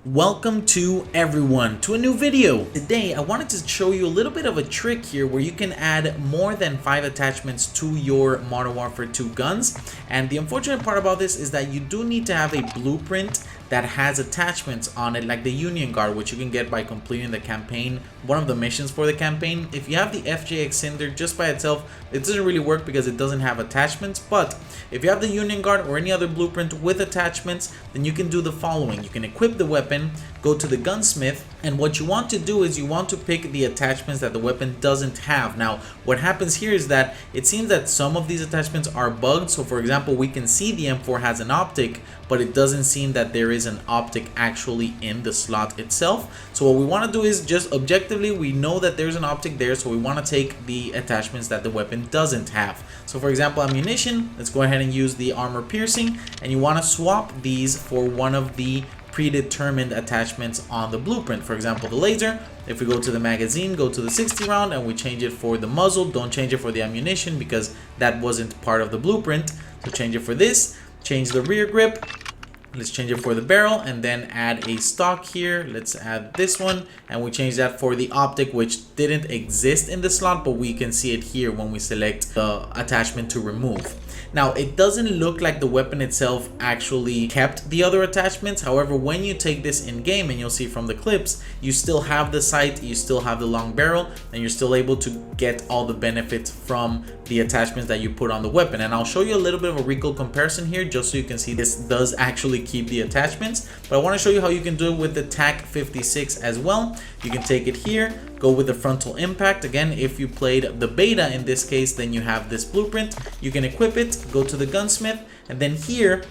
Welcome to everyone to a new video. Today I wanted to show you a little bit of a trick here where you can add more than 5 attachments to your Modern Warfare 2 guns. And the unfortunate part about this is that you do need to have a blueprint that has attachments on it, like the Union Guard, which you can get by completing the campaign, one of the missions for the campaign. If you have the FJX Cinder just by itself, it doesn't really work because it doesn't have attachments. But if you have the Union Guard or any other blueprint with attachments, then you can do the following. You can equip the weapon, go to the Gunsmith, and what you want to do is you want to pick the attachments that the weapon doesn't have. Now, what happens here is that it seems that some of these attachments are bugged. So for example, we can see the M4 has an optic, but it doesn't seem that there is an optic actually in the slot itself. So what we want to do is just objectively, we know that there's an optic there, so we want to take the attachments that the weapon doesn't have. So for example, ammunition, let's go ahead and use the armor piercing, and you want to swap these for one of the predetermined attachments on the blueprint. For example, the laser, if we go to the magazine, go to the 60 round and we change it for the muzzle, don't change it for the ammunition because that wasn't part of the blueprint. So change it for this, change the rear grip, let's change it for the barrel, and then add a stock here. Let's add this one, and we change that for the optic, which didn't exist in the slot, but we can see it here when we select the attachment to remove. Now, it doesn't look like the weapon itself actually kept the other attachments. However, when you take this in game, and you'll see from the clips, you still have the sight, you still have the long barrel, and you're still able to get all the benefits from the attachments that you put on the weapon. And I'll show you a little bit of a recoil comparison here just so you can see this does actually keep the attachments. But I want to show you how you can do it with the TAC 56 as well. You can take it here, go with the frontal impact. Again, if you played the beta in this case, then you have this blueprint. You can equip it, go to the Gunsmith, and then here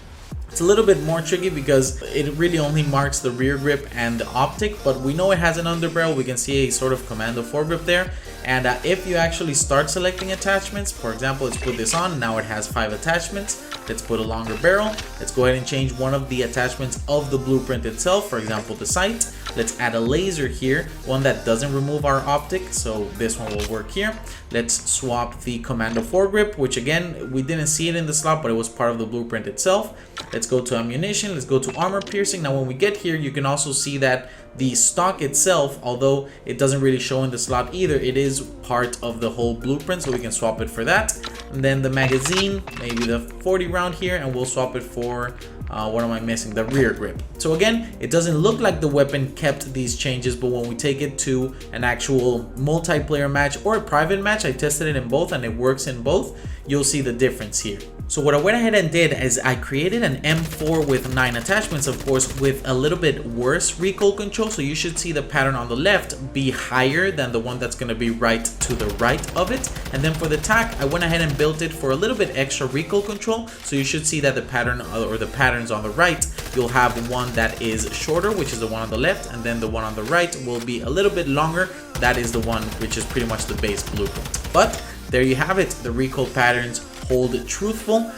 it's a little bit more tricky because it really only marks the rear grip and the optic, but we know it has an underbarrel. We can see a sort of commando foregrip there. And if you actually start selecting attachments, for example, let's put this on. Now it has 5 attachments. Let's put a longer barrel. Let's go ahead and change one of the attachments of the blueprint itself. For example, the sight. Let's add a laser here, one that doesn't remove our optic, so this one will work here. Let's swap the commando foregrip, which again, we didn't see it in the slot, but it was part of the blueprint itself. Let's go to ammunition. Let's go to armor piercing. Now, when we get here, you can also see that the stock itself, although it doesn't really show in the slot either, it is part of the whole blueprint, so we can swap it for that. And then the magazine, maybe the 40 round here, and we'll swap it for what am I missing? The rear grip. So again, it doesn't look like the weapon kept these changes, but when we take it to an actual multiplayer match or a private match, I tested it in both and it works in both, you'll see the difference here. So what I went ahead and did is I created an M4 with 9 attachments, of course, with a little bit worse recoil control. So you should see the pattern on the left be higher than the one that's going to be right to the right of it. And then for the TAC, I went ahead and built it for a little bit extra recoil control. So you should see that the pattern or the patterns on the right, you'll have one that is shorter, which is the one on the left, and then the one on the right will be a little bit longer. That is the one which is pretty much the base blueprint. But there you have it. The recoil patterns hold truthful.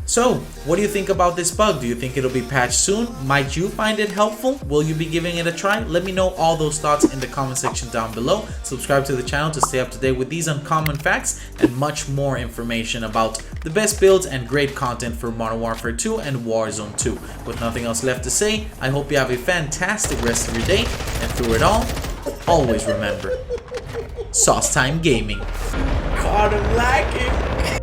So what do you think about this bug? Do you think it'll be patched soon? Might you find it helpful? Will you be giving it a try? Let me know all those thoughts in the comment section down below. Subscribe to the channel to stay up to date with these uncommon facts and much more information about the best builds and great content for Modern Warfare 2 and Warzone 2. With nothing else left to say, I hope you have a fantastic rest of your day, and through it all, always remember, Sauce Time Gaming. God, I'm lacking.